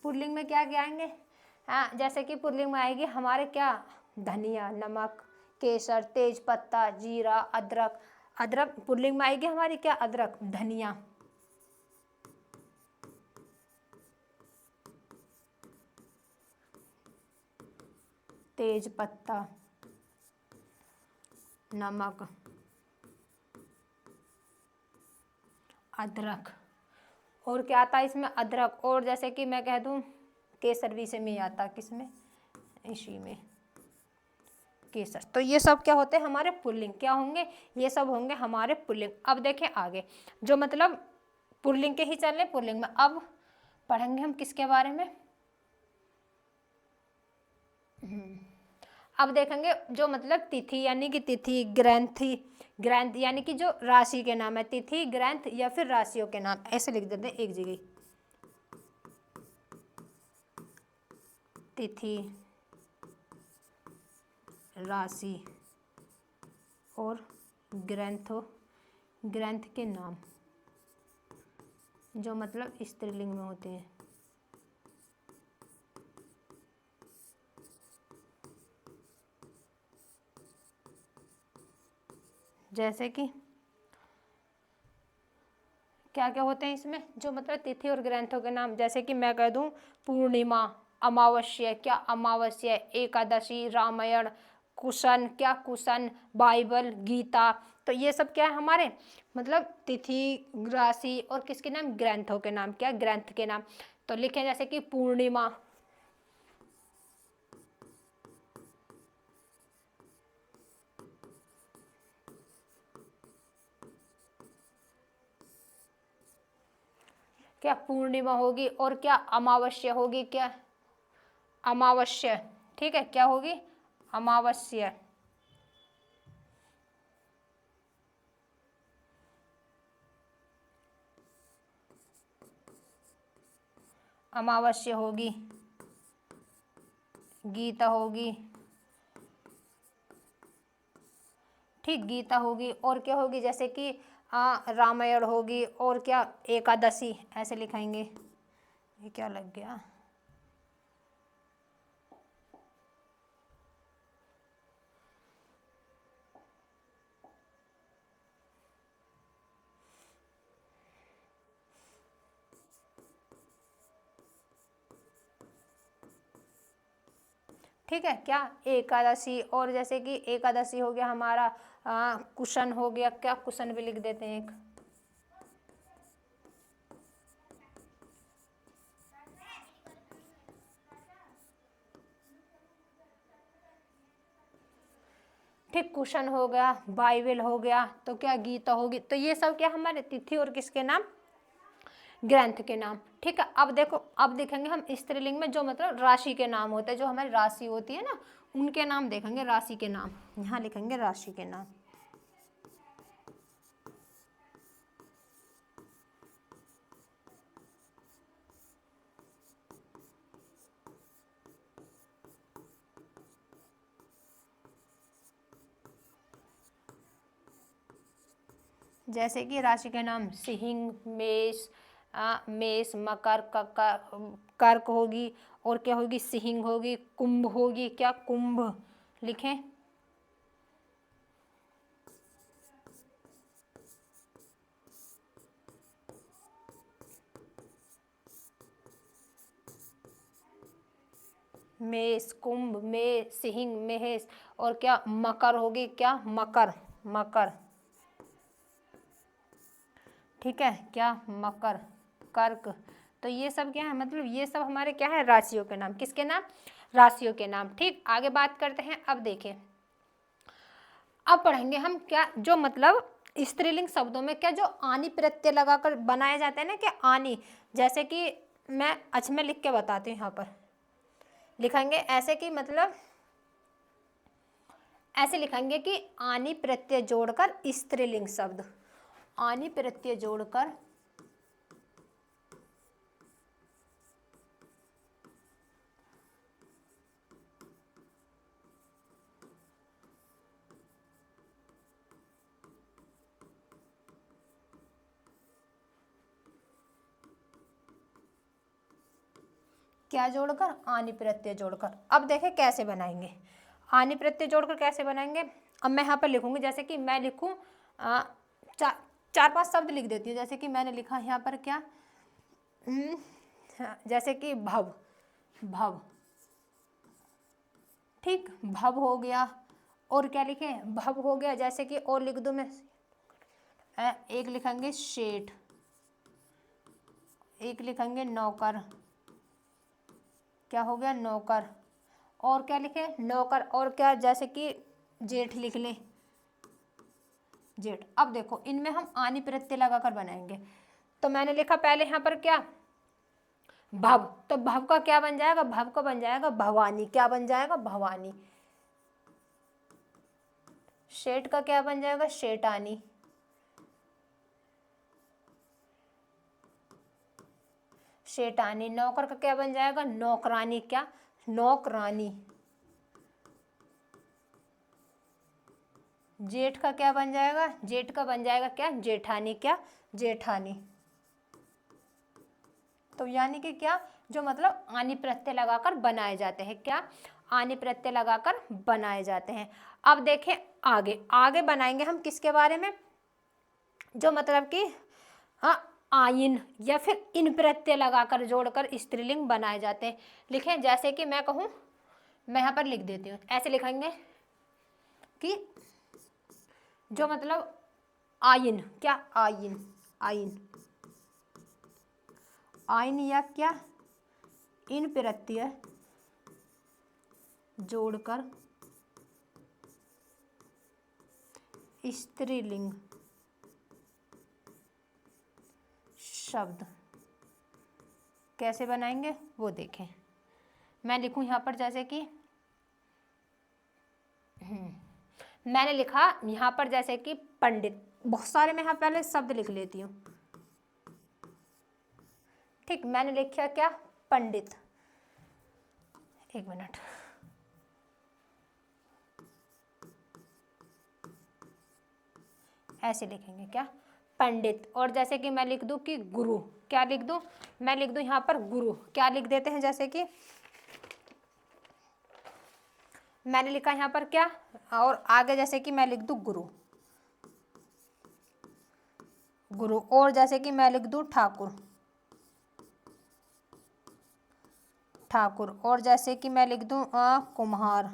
पुल्लिंग में क्या क्या आएंगे, हाँ, जैसे कि पुल्लिंग में आएगी हमारे क्या, धनिया, नमक, केसर, तेज पत्ता, जीरा, अदरक, अदरक पुल्लिंग में आएगी हमारी क्या, अदरक, धनिया, तेज पत्ता, नमक, अदरक, और क्या आता है इसमें, अदरक, और जैसे कि मैं कह दूं केसर भी से में आता, किसमें, इसी में, केसर। तो ये सब क्या होते हैं हमारे पुल्लिंग, क्या होंगे, ये सब होंगे हमारे पुल्लिंग। अब देखें आगे, जो मतलब पुल्लिंग के ही चल रहे पुल्लिंग में, अब पढ़ेंगे हम किसके बारे में, अब देखेंगे जो मतलब तिथि, यानी कि तिथि, ग्रंथि, ग्रंथ यानी कि जो राशि के नाम है, तिथि, ग्रंथ या फिर राशियों के नाम, ऐसे लिख देते हैं एक जगह, तिथि, राशि और ग्रंथों, ग्रंथ के नाम जो मतलब स्त्रीलिंग में होते हैं। जैसे कि क्या क्या होते हैं इसमें, जो मतलब तिथि और ग्रंथों के नाम, जैसे कि मैं कह दूं पूर्णिमा, अमावस्या, क्या अमावस्या, एकादशी, रामायण, कुशन, क्या कुशन, बाइबल, गीता। तो ये सब क्या है हमारे मतलब तिथि, राशि और किसके नाम, ग्रंथों के नाम, क्या ग्रंथ के नाम। तो लिखे जैसे कि पूर्णिमा, क्या पूर्णिमा होगी, और क्या अमावस्या होगी, क्या अमावस्या, ठीक है, क्या होगी अमावस्या। अमावस्या होगी, गीता होगी, ठीक, गीता होगी, और क्या होगी, जैसे कि रामायण होगी, और क्या एकादशी, ऐसे लिखाएंगे। ये क्या लग गया, ठीक है, क्या एकादशी, और जैसे कि एकादशी हो गया हमारा कुशन हो गया, क्या कुशन भी लिख देते हैं एक, ठीक, कुशन हो गया, बाइबल हो गया, तो क्या गीता होगी। तो ये सब क्या हमारे तिथि और किसके नाम, ग्रंथ के नाम। ठीक है, अब देखो, अब देखेंगे हम स्त्रीलिंग में जो मतलब राशि के नाम होते हैं, जो हमारी राशि होती है ना, उनके नाम देखेंगे, राशि के नाम यहाँ लिखेंगे, राशि के नाम। जैसे कि राशि के नाम सिंह, मेष, मेष, मकर, कर्क होगी, और क्या होगी, सिंह होगी, कुंभ होगी, क्या कुंभ लिखें, मेष, कुंभ, में सिंह, महेश, और क्या मकर होगी, क्या मकर, मकर, ठीक है, क्या मकर, कर्क। तो ये सब क्या है, मतलब ये सब हमारे क्या है, राशियों के नाम, किसके नाम, राशियों के नाम। ठीक, आगे बात करते हैं। अब देखिए, अब पढ़ेंगे हम क्या जो मतलब स्त्रीलिंग शब्दों में क्या जो आनी प्रत्यय लगाकर बनाए जाते हैं ना, क्या आनी, जैसे कि मैं लिख के बताती हूँ, यहाँ पर लिखेंगे ऐसे कि मतलब ऐसे लिखेंगे कि आनी प्रत्यय जोड़कर स्त्रीलिंग शब्द, आनी प्रत्यय जोड़कर क्या जोड़कर, आनी प्रत्यय जोड़कर। अब देखें कैसे बनाएंगे, आनी प्रत्यय जोड़कर कैसे बनाएंगे। अब मैं यहाँ पर लिखूंगी, जैसे कि मैं लिखूँ चार पांच शब्द लिख देती हूँ। जैसे कि मैंने लिखा यहाँ पर क्या, जैसे कि भव, भव, ठीक, भव हो गया, और क्या लिखे, भव हो गया, जैसे कि और लिख दूँ मैं, एक लिखेंगे शेठ, एक लिखेंगे नौकर, क्या हो गया नौकर, और क्या लिखे नौकर, और क्या जैसे कि जेठ लिख लें, जेठ। अब देखो इनमें हम आनी प्रत्यय लगाकर बनाएंगे। तो मैंने लिखा पहले यहाँ पर क्या, भव, तो भव का क्या बन जाएगा, भव का बन जाएगा भवानी, क्या बन जाएगा भवानी। शेठ का क्या बन जाएगा, शेठानी। शेठानी। नौकर का क्या बन जाएगा, नौकरानी, क्या नौकरानी। जेठ का क्या बन जाएगा, जेठ का बन जाएगा क्या जेठानी, क्या जेठानी। तो यानी कि क्या जो मतलब आनी प्रत्यय लगाकर बनाए जाते हैं, क्या आनी प्रत्यय लगाकर बनाए जाते हैं। अब देखें आगे, आगे बनाएंगे हम किसके बारे में, जो मतलब कि आइन या फिर इन प्रत्यय लगाकर जोड़कर स्त्रीलिंग बनाए जाते हैं। लिखें, जैसे कि मैं कहूँ, मैं यहाँ पर लिख देती हूँ, ऐसे लिखेंगे कि जो मतलब आइन, क्या आइन, आइन, आइन या क्या इन प्रत्यय जोड़कर स्त्रीलिंग शब्द कैसे बनाएंगे वो देखें। मैं लिखूं यहाँ पर जैसे कि मैंने लिखा यहाँ पर जैसे कि पंडित, बहुत सारे मैं यहाँ पहले शब्द लिख लेती हूँ। ठीक, मैंने लिखा क्या, पंडित। एक मिनट, ऐसे लिखेंगे क्या, पंडित। और जैसे कि मैं लिख दूं कि गुरु, क्या लिख दूं, मैं लिख दूं यहाँ पर गुरु, क्या लिख देते हैं, जैसे कि मैंने लिखा यहाँ पर क्या, और आगे जैसे कि मैं लिख दूं गुरु, गुरु। और जैसे कि मैं लिख दूं ठाकुर, ठाकुर। और जैसे कि मैं लिख दूं कुम्हार,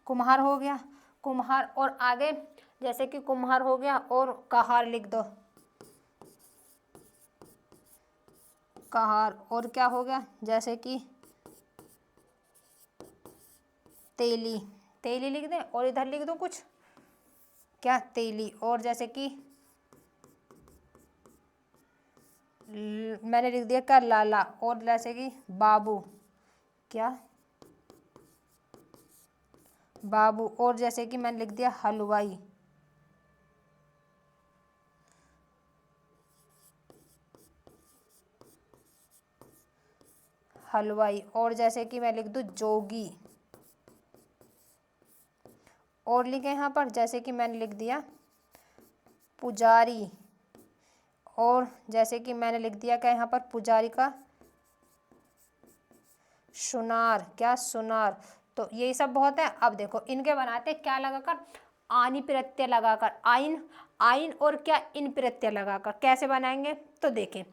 कुम्हार हो गया, कुम्हार। और आगे जैसे कि कुम्हार हो गया, और कहार लिख दो, कहार। और क्या हो गया, जैसे कि तेली, तेली लिख दें। और इधर लिख दूं कुछ, क्या, तेली। और जैसे कि मैंने लिख दिया क्या, लाला। और जैसे कि बाबू, क्या, बाबू। और जैसे कि मैंने लिख दिया हलवाई, हलवाई। और जैसे कि मैं लिख दूं जोगी। और लिखे यहाँ पर जैसे कि मैंने लिख दिया पुजारी। और जैसे कि मैंने लिख दिया क्या यहाँ पर, पुजारी का सुनार, क्या, सुनार। तो यही सब बहुत है। अब देखो इनके बनाते क्या लगाकर, आनी प्रत्यय लगाकर, आइन, आइन और क्या, इन प्रत्यय लगाकर। कैसे बनाएंगे तो देखें,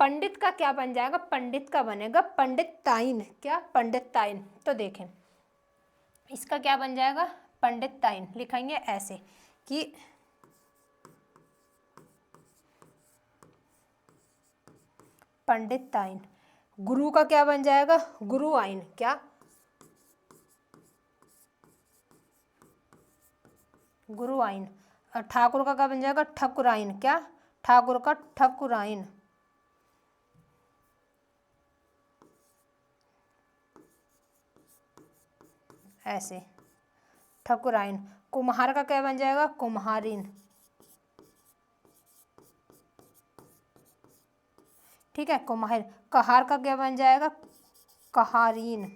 पंडित का क्या बन जाएगा, पंडित का बनेगा पंडिताइन, क्या, पंडिताइन। तो देखें इसका क्या बन जाएगा, पंडिताइन। लिखेंगे ऐसे कि पंडिताइन। गुरु का क्या बन जाएगा, गुरु आइन, क्या, गुरु आइन। ठाकुर का क्या बन जाएगा, ठकुराइन, क्या, ठाकुर का ठकुराइन। ऐसे ठकुराइन। कुम्हार का क्या बन जाएगा, कुम्हारिन। ठीक है, कुम्हार। कहार का क्या बन जाएगा, कहारीन।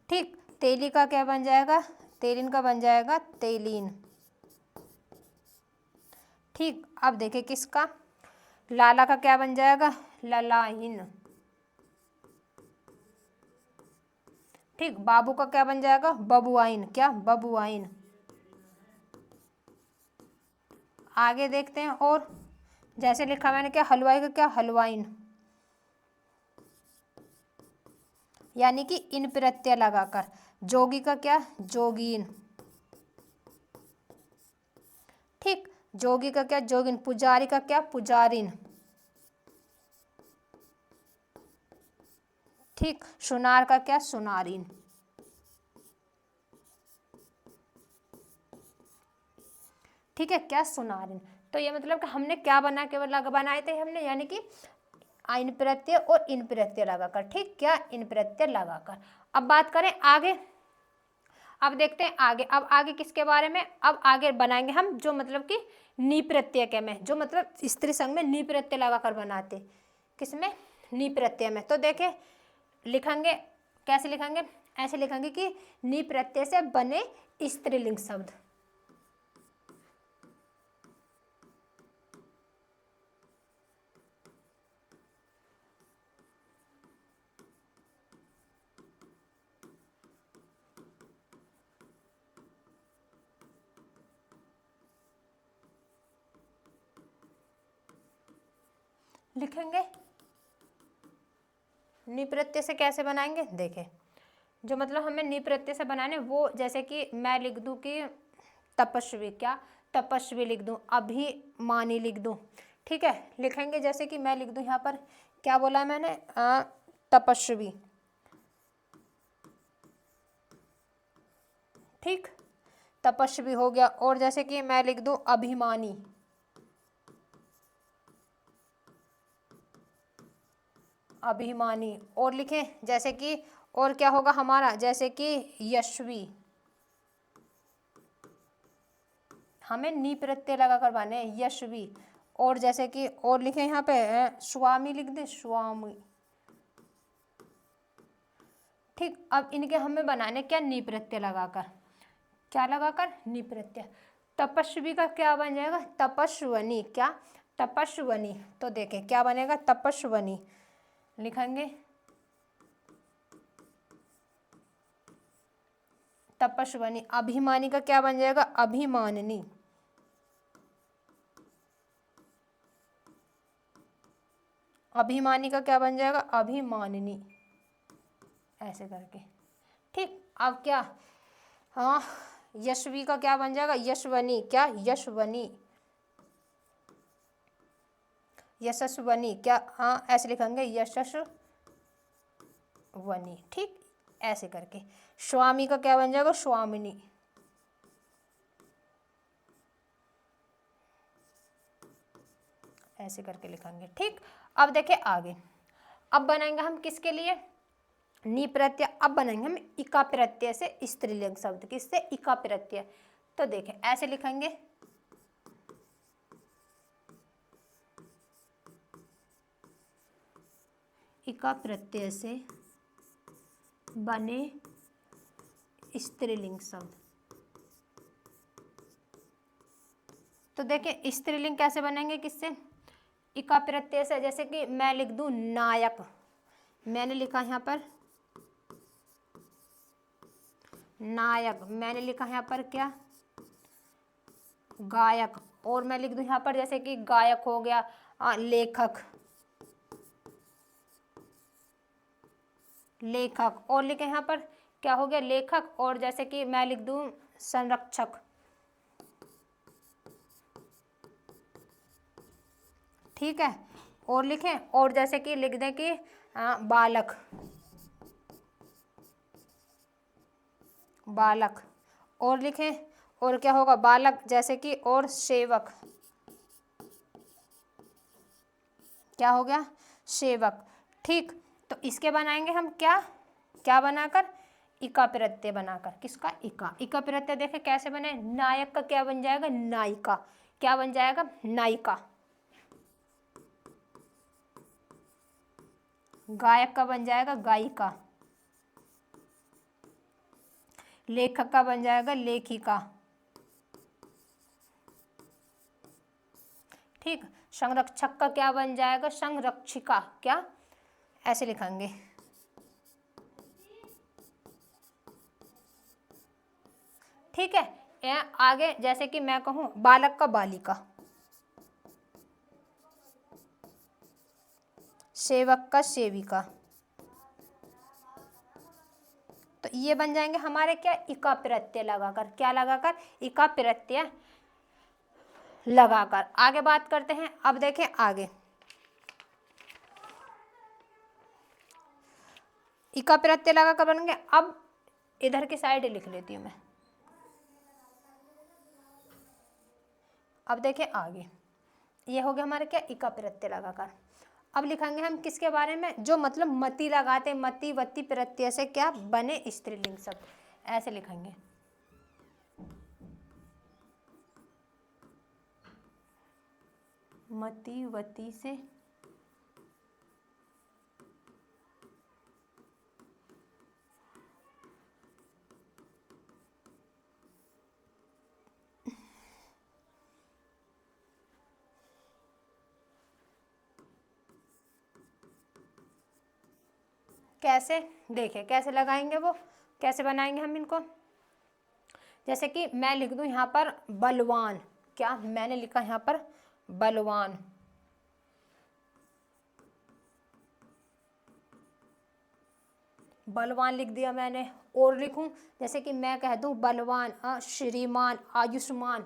ठीक, तेली का क्या बन जाएगा, तेलिन का बन जाएगा तेलीन। ठीक, अब देखें किसका, लाला का क्या बन जाएगा, ललाइन। ठीक, बाबू का क्या बन जाएगा, बबुआइन, क्या, बबुआइन। आगे देखते हैं। और जैसे लिखा मैंने क्या, हलवाई का क्या, हलवाइन, यानी कि इन प्रत्यय लगाकर। जोगी का क्या, जोगीन। ठीक, जोगी का क्या, जोगिन। पुजारी का क्या, पुजारिन। ठीक, सुनार का क्या, सुनारिन। ठीक है, क्या, सुनारिन। तो ये मतलब कि हमने क्या बना के बनाए थे हमने, यानी कि इन प्रत्यय और इन प्रत्यय लगाकर। ठीक, क्या, इन प्रत्यय लगाकर। अब बात करें आगे, अब देखते हैं आगे। अब आगे किसके बारे में, अब आगे बनाएंगे हम जो मतलब कि नी प्रत्यय के में, जो मतलब स्त्री संघ में नी प्रत्यय लगाकर बनाते, किसमें, नी प्रत्यय में। तो देखें लिखेंगे कैसे, लिखेंगे ऐसे लिखेंगे कि नी प्रत्यय से बने स्त्रीलिंग शब्द। लिखेंगे नी प्रत्यय से कैसे बनाएंगे, देखें जो मतलब हमें नी प्रत्यय से बनाने, वो जैसे कि मैं लिख दूं कि तपस्वी, क्या, तपस्वी लिख दूं, अभिमानी लिख दूं। ठीक है, लिखेंगे जैसे कि मैं लिख दूं यहाँ पर, क्या बोला मैंने, तपस्वी। ठीक, तपस्वी हो गया। और जैसे कि मैं लिख दूं अभिमानी, अभिमानी। और लिखें जैसे कि, और क्या होगा हमारा, जैसे कि यशवी, हमें नी प्रत्यय लगा कर बने यशवी। और जैसे कि और लिखें यहाँ पे स्वामी लिख दे, स्वामी। ठीक, अब इनके हमें बनाने क्या, नी प्रत्यय लगाकर, क्या लगाकर, नी प्रत्यय। तपस्वी का क्या बन जाएगा, तपस्वनी। क्या, तपस्वनी। तो देखें क्या बनेगा, तपस्वनी लिखेंगे, तपस्वनी। अभिमानी का क्या बन जाएगा, अभिमाननी। अभिमानी का क्या बन जाएगा, अभिमाननी, ऐसे करके। ठीक, अब क्या, हाँ, यशवी का क्या बन जाएगा, यशवनी। क्या, यशवनी, यशस्वनी। क्या, हाँ ऐसे लिखेंगे, यशस्वनी। ठीक, ऐसे करके। स्वामी का क्या बन जाएगा, स्वामिनी। ऐसे करके लिखेंगे। ठीक, अब देखिए आगे, अब बनाएंगे हम किसके लिए, नी प्रत्यय। अब बनाएंगे हम इका प्रत्यय से स्त्रीलिंग शब्द, किससे, इका प्रत्यय। तो देखें ऐसे लिखेंगे, इका प्रत्यय से बने स्त्रीलिंग शब्द। तो देखिए स्त्रीलिंग कैसे बनेंगे, किससे, इका प्रत्यय से। जैसे कि मैं लिख दूं नायक, मैंने लिखा यहाँ पर नायक, मैंने लिखा यहाँ पर क्या, गायक। और मैं लिख दूं यहाँ पर जैसे कि गायक हो गया, लेखक, लेखक। और लिखे यहाँ पर क्या हो गया, लेखक। और जैसे कि मैं लिख दूं संरक्षक। ठीक है, और लिखें, और जैसे कि लिख दें कि बालक, बालक। और लिखें, और क्या होगा, बालक, जैसे कि और सेवक, क्या हो गया, सेवक। ठीक, तो इसके बनाएंगे हम क्या, क्या बनाकर, इका प्रत्यय बनाकर। किसका, इका। इका प्रत्यय देखें कैसे बने, नायक का क्या बन जाएगा, नायिका। क्या बन जाएगा, नायिका। गायक का बन जाएगा गायिका। लेखक का बन जाएगा लेखिका। ठीक, संरक्षक का क्या बन जाएगा, संरक्षिका। क्या, ऐसे लिखेंगे। ठीक है, आगे जैसे कि मैं कहूं बालक का बालिका, सेवक का सेविका। तो ये बन जाएंगे हमारे क्या, इका प्रत्यय लगाकर। क्या लगाकर, इका प्रत्यय लगाकर। आगे बात करते हैं, अब देखें आगे, इका प्रत्यय लगाकर बनेंगे। अब इधर की साइड लिख लेती हूँ मैं। अब देखें आगे, ये हो गया हमारे क्या, इका प्रत्यय लगाकर। अब लिखेंगे हम किसके बारे में, जो मतलब मति लगाते, मति वति प्रत्यय से क्या बने स्त्रीलिंग शब्द। ऐसे लिखेंगे, मति वति से कैसे, देखें कैसे लगाएंगे वो, कैसे बनाएंगे हम इनको। जैसे कि मैं लिख दूं यहाँ पर बलवान। क्या, मैंने लिखा यहाँ पर बलवान। बलवान लिख दिया मैंने। और लिखूं जैसे कि मैं कह दूं बलवान, श्रीमान, आयुष्मान।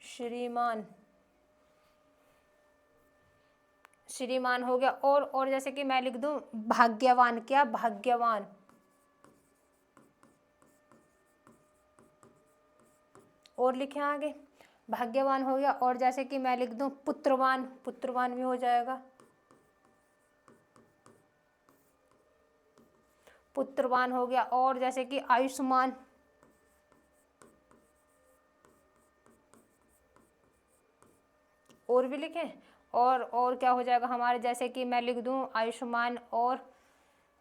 श्रीमान, श्रीमान हो गया। और जैसे कि मैं लिख दूं भाग्यवान। क्या, भाग्यवान। और लिखे आगे भाग्यवान हो गया। और जैसे कि मैं लिख दूं पुत्रवान, पुत्रवान भी हो जाएगा, पुत्रवान हो गया। और जैसे कि आयुष्मान, और भी लिखें। और क्या हो जाएगा हमारे, जैसे कि मैं लिख दूं आयुष्मान। और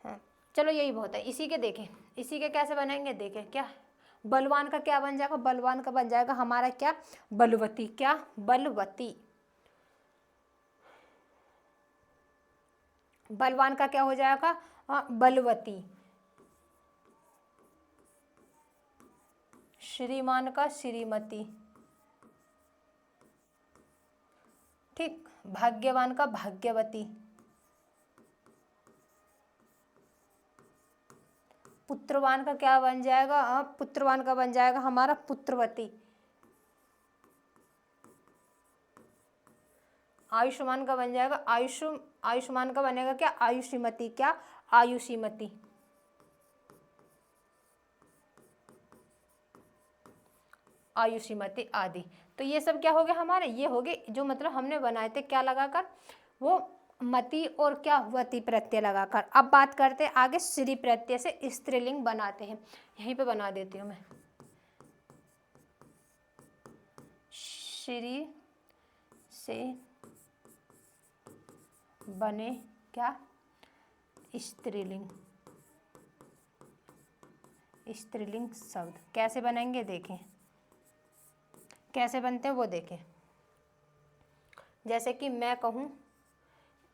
हाँ, चलो यही बहुत है। इसी के देखें, इसी के कैसे बनाएंगे देखें। क्या बलवान का क्या बन जाएगा, बलवान का बन जाएगा हमारा क्या, बलवती। क्या, बलवती। बलवान का क्या हो जाएगा, बलवती। श्रीमान का श्रीमती। ठीक, भाग्यवान का भाग्यवती। पुत्रवान का क्या बन जाएगा, पुत्रवान का बन जाएगा हमारा पुत्रवती। आयुष्मान का बन जाएगा आयुष्मान का बनेगा क्या, आयुषीमती। क्या, आयुषीमती। आयुषीमती आदि। तो ये सब क्या हो गया हमारे, ये हो गए जो मतलब हमने बनाए थे क्या लगाकर, वो मति और क्या, वती प्रत्यय लगाकर। अब बात करते हैं आगे श्री प्रत्यय से स्त्रीलिंग बनाते हैं। यहीं पे बना देती हूँ मैं, श्री से बने क्या, स्त्रीलिंग। स्त्रीलिंग शब्द कैसे बनेंगे देखें, कैसे बनते हैं वो देखें। जैसे कि मैं कहूँ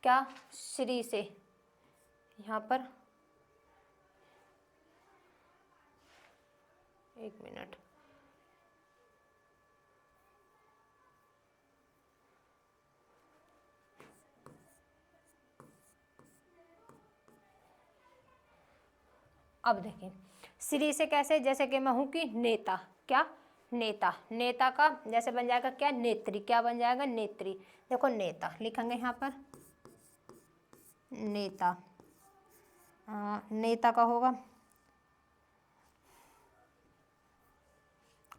क्या, श्री से, यहाँ पर एक मिनट, अब देखें श्री से कैसे, जैसे कि मैं हूँ कि नेता। क्या, नेता। नेता का जैसे बन जाएगा क्या, नेत्री। क्या बन जाएगा, नेत्री। देखो नेता लिखेंगे यहाँ पर, नेता। नेता का होगा।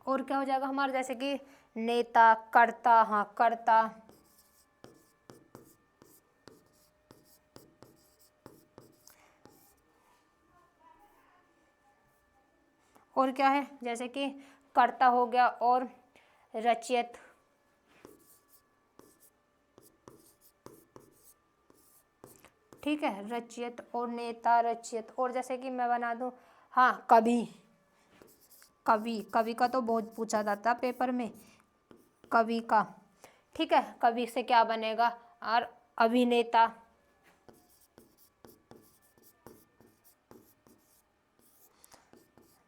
और क्या हो जाएगा हमारा, जैसे कि नेता, कर्ता। हाँ, कर्ता। और क्या है, जैसे कि कर्ता हो गया। और रचयित। ठीक है, रचयित और नेता, रचयित। और जैसे कि मैं बना दूं, हाँ, कवि। कवि, कवि का तो बहुत पूछा जाता पेपर में, कवि का। ठीक है, कवि से क्या बनेगा, और अभिनेता।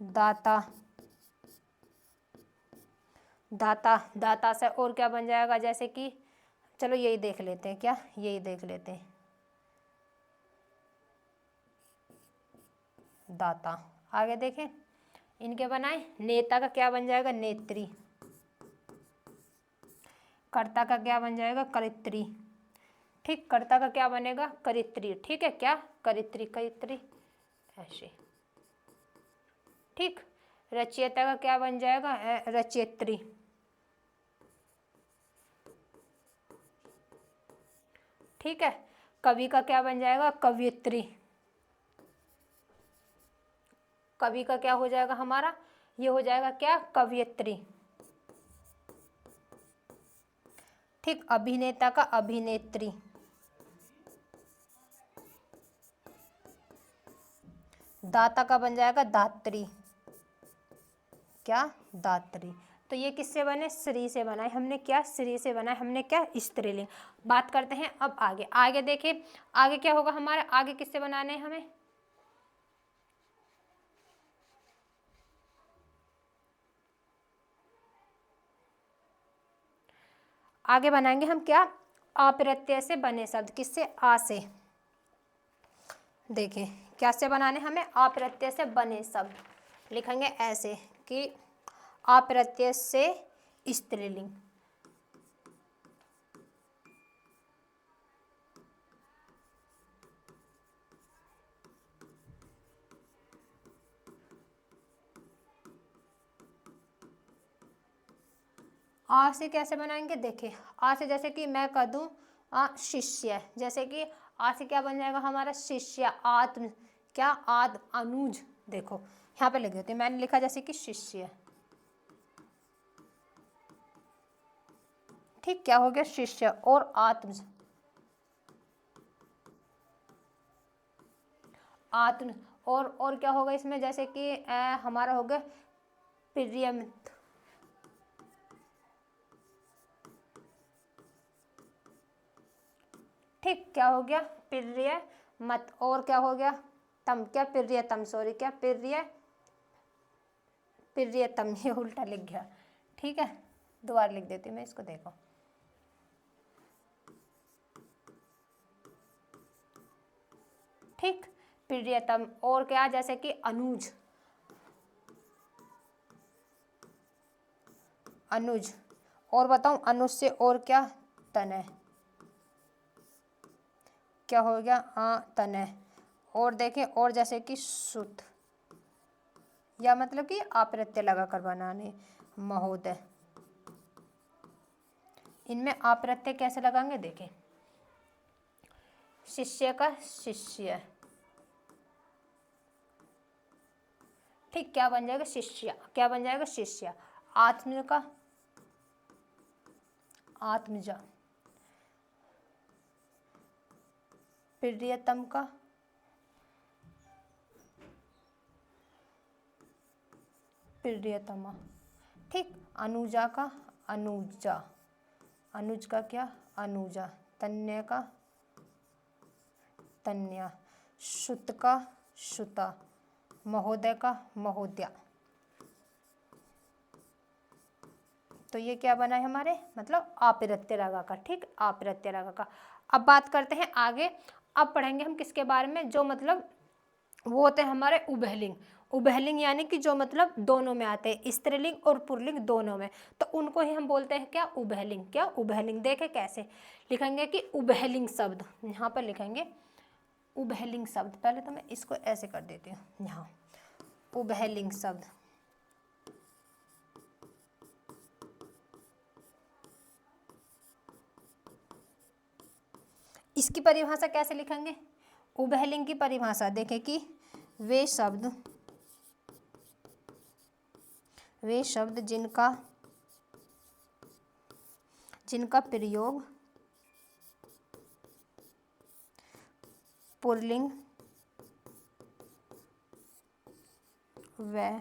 दाता। दाता, दाता से और क्या बन जाएगा, जैसे कि चलो यही देख लेते हैं। क्या, यही देख लेते हैं, दाता। आगे देखें, इनके बनाए। नेता का क्या बन जाएगा, नेत्री। कर्ता का क्या बन जाएगा, करित्री। ठीक, कर्ता का क्या बनेगा, करित्री। ठीक है, क्या, करित्री, करित्री ऐसे। ठीक, रचयिता का क्या बन जाएगा, रचयित्री। ठीक है, कवि का क्या बन जाएगा, कवियत्री। कवि का क्या हो जाएगा हमारा, ये हो जाएगा क्या, कवियत्री। ठीक, अभिनेता का अभिनेत्री। दाता का बन जाएगा दात्री। क्या, दात्री। तो ये किससे बने, श्री से बनाए हमने। क्या, श्री से बनाए हमने क्या, स्त्रीलिंग। बात करते हैं अब आगे। आगे देखिए, आगे क्या होगा हमारा, आगे किससे बनाने हैं हमें, आगे बनाएंगे हम क्या, अप्रत्यय से बने शब्द। किससे, आ से। देखें क्या से बनाने हमें, अप्रत्यय से बने शब्द। लिखेंगे ऐसे कि अप्रत्यय से स्त्रीलिंग। आ से कैसे बनाएंगे, देखिए आ से जैसे कि मैं कह दूं शिष्य, जैसे कि आ से क्या बन जाएगा हमारा शिष्य, आत्म क्या आद अनुज, देखो यहाँ पे लिख देती हूँ, मैंने लिखा जैसे कि शिष्य, ठीक, क्या हो गया शिष्य और आत्म, आत्म और क्या होगा इसमें, जैसे कि हमारा हो गया प्रियम, ठीक, क्या हो गया प्रिय मत, और क्या हो गया तम, क्या प्रियतम, सॉरी क्या प्रियतम, ये उल्टा लिख गया, ठीक है, दोबारा लिख देती हूँ मैं इसको, देखो ठीक, प्रियतम, और क्या जैसे कि अनुज, अनुज, और बताऊं अनुज से और क्या तनय, क्या हो गया तनय, और देखें और जैसे कि सुत, या मतलब कि आप्रत्यय लगा कर बनाने, महोदय, इनमें आप्रत्यय कैसे लगाएंगे, देखें शिष्य का शिष्य, ठीक, क्या बन जाएगा शिष्य, क्या बन जाएगा शिष्य, आत्म का आत्मजा, प्रियतम का प्रियतमा, ठीक, अनुजा का अनुजा, अनुज का क्या अनुजा, तन्य का तन्या, शुत का शुता, महोदय का महोदया, तो ये क्या बना है हमारे, मतलब आप्रत्यय लगा का, ठीक, आप्रत्यय लगा का। अब बात करते हैं आगे, अब पढ़ेंगे हम किसके बारे में, जो मतलब वो होते हैं हमारे उभयलिंग, उभयलिंग यानी कि जो मतलब दोनों में आते हैं, स्त्रीलिंग और पुल्लिंग दोनों में, तो उनको ही हम बोलते हैं क्या उभयलिंग, क्या उभयलिंग, देखे कैसे लिखेंगे कि उभयलिंग शब्द, यहाँ पर लिखेंगे उभयलिंग शब्द, पहले तो मैं इसको ऐसे कर देती हूँ, यहाँ उभयलिंग शब्द, इसकी परिभाषा कैसे लिखेंगे, उभयलिंग की परिभाषा देखें कि वे शब्द जिनका प्रयोग पुल्लिंग व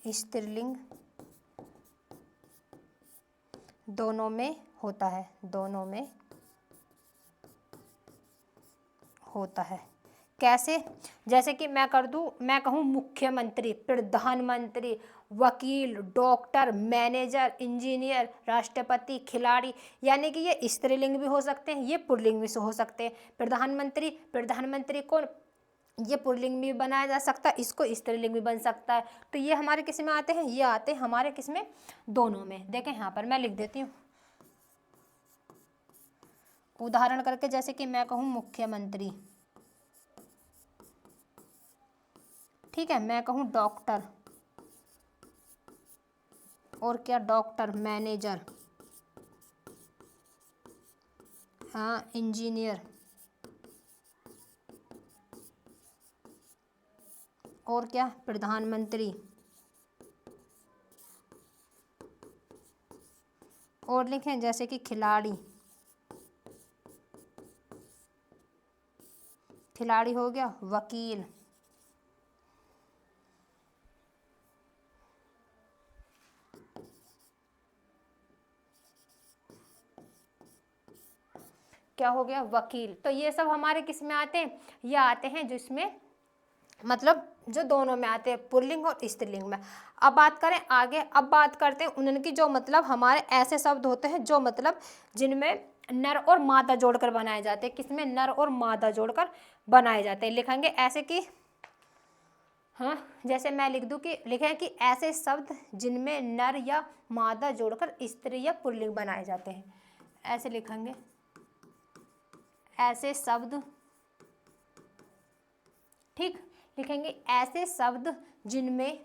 स्त्रीलिंग दोनों में होता है, दोनों में होता है, कैसे, जैसे कि मैं कर दूं, मैं कहूँ मुख्यमंत्री, प्रधानमंत्री, वकील, डॉक्टर, मैनेजर, इंजीनियर, राष्ट्रपति, खिलाड़ी, यानी कि ये स्त्रीलिंग भी हो सकते हैं, ये पुल्लिंग भी हो सकते हैं, प्रधानमंत्री को ये पुल्लिंग भी बनाया जा सकता है, इसको स्त्रीलिंग भी बन सकता है, तो ये हमारे किस में आते हैं, ये आते हैं हमारे किस में, दोनों में, देखें यहाँ पर मैं लिख देती हूँ उदाहरण करके, जैसे कि मैं कहूँ मुख्यमंत्री, ठीक है, मैं कहूँ डॉक्टर, और क्या डॉक्टर, मैनेजर, हाँ इंजीनियर, और क्या प्रधानमंत्री, और लिखें जैसे कि खिलाड़ी, खिलाड़ी हो गया वकील, क्या हो गया वकील, तो ये सब हमारे किस में आते हैं, ये आते हैं जिसमें मतलब जो दोनों में आते हैं, पुल्लिंग और स्त्रीलिंग में। अब बात करें आगे, अब बात करते हैं उनकी जो मतलब हमारे ऐसे शब्द होते हैं जो मतलब जिनमें नर और मादा जोड़कर बनाए जाते हैं, किसमें नर और मादा जोड़कर बनाए जाते हैं, लिखेंगे ऐसे कि हाँ, जैसे मैं लिख दूं कि लिखें कि ऐसे शब्द जिनमें नर या मादा जोड़कर स्त्री या पुल्लिंग बनाए जाते हैं, ऐसे लिखेंगे ऐसे शब्द, ठीक, लिखेंगे ऐसे शब्द जिनमें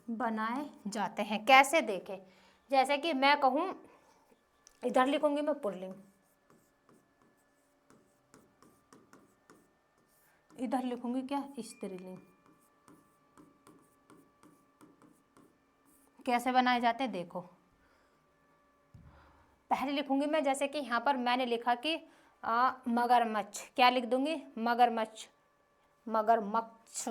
बनाए जाते हैं। कैसे देखें, जैसे कि मैं कहूँ, इधर लिखूंगी मैं पुल्लिंग, इधर लिखूंगी क्या, स्त्रीलिंग। कैसे बनाए जाते हैं देखो, पहले लिखूंगी मैं, जैसे कि यहाँ पर मैंने लिखा कि मगरमच्छ, क्या लिख दूंगी, मगरमच्छ, मगरमच्छ।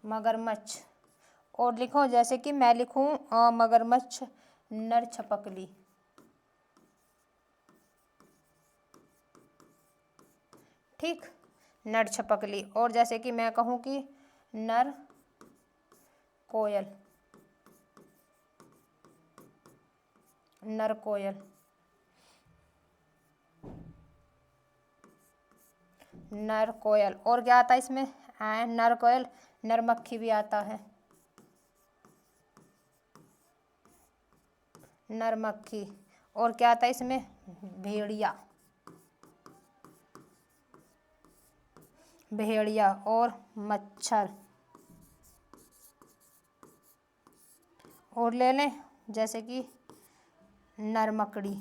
मगरमच्छ। और लिखो, जैसे कि मैं लिखूं मगरमच्छ नर छपकली, ठीक, नर छपकली। और जैसे कि मैं कहूँ कि नर कोयल, नर कोयल, नर कोयल। और क्या आता है इसमें, नर कोयल, नर मक्खी भी आता है, नर मक्खी। और क्या आता है इसमें, भेड़िया, भेड़िया। और मच्छर। और ले लें, जैसे कि नर मकड़ी,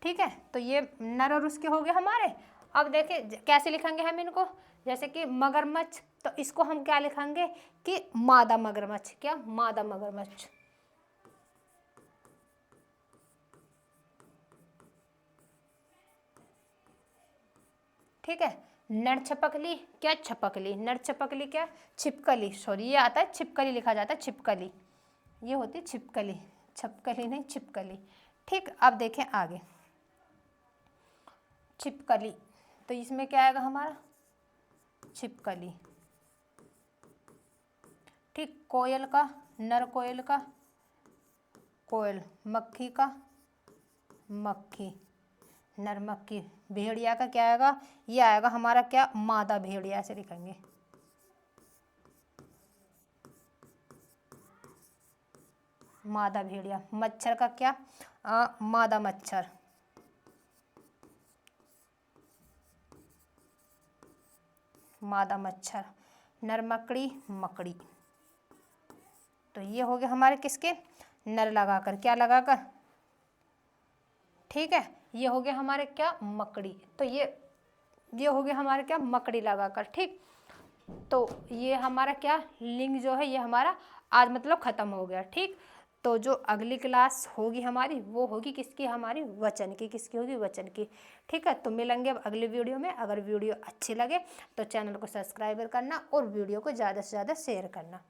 ठीक है। तो ये नर और उसके हो गए हमारे। अब देखें कैसे लिखेंगे हम इनको, जैसे कि मगरमच्छ, तो इसको हम क्या लिखेंगे कि मादा मगरमच्छ, क्या, मादा मगरमच्छ, ठीक है। नर छपकली, क्या, छपकली, नर छपकली, क्या, छिपकली, सॉरी ये आता है छिपकली, लिखा जाता है छिपकली, ये होती है छिपकली, छपकली नहीं, छिपकली, ठीक। अब देखें आगे, छिपकली, तो इसमें क्या आएगा हमारा, छिपकली, ठीक। कोयल का, नर कोयल का कोयल, मक्खी का मक्खी, नर मक्खी। भेड़िया का क्या आएगा, ये आएगा हमारा क्या, मादा भेड़िया, ऐसे लिखेंगे, मादा भेड़िया। मच्छर का क्या, मादा मच्छर, मादा मच्छर। नर मकड़ी, मकड़ी। तो ये हो गया हमारे किसके, नर लगाकर, क्या लगाकर, ठीक है। ये हो गया हमारे क्या, मकड़ी। तो ये हो गया हमारे क्या, मकड़ी लगाकर, ठीक। तो ये हमारा क्या, लिंग जो है ये हमारा आज मतलब खत्म हो गया, ठीक। तो जो अगली क्लास होगी हमारी, वो होगी किसकी, हमारी वचन की, किसकी होगी, वचन की, ठीक है। तो मिलेंगे अब अगली वीडियो में। अगर वीडियो अच्छी लगे तो चैनल को सब्सक्राइब करना और वीडियो को ज़्यादा से ज़्यादा शेयर करना।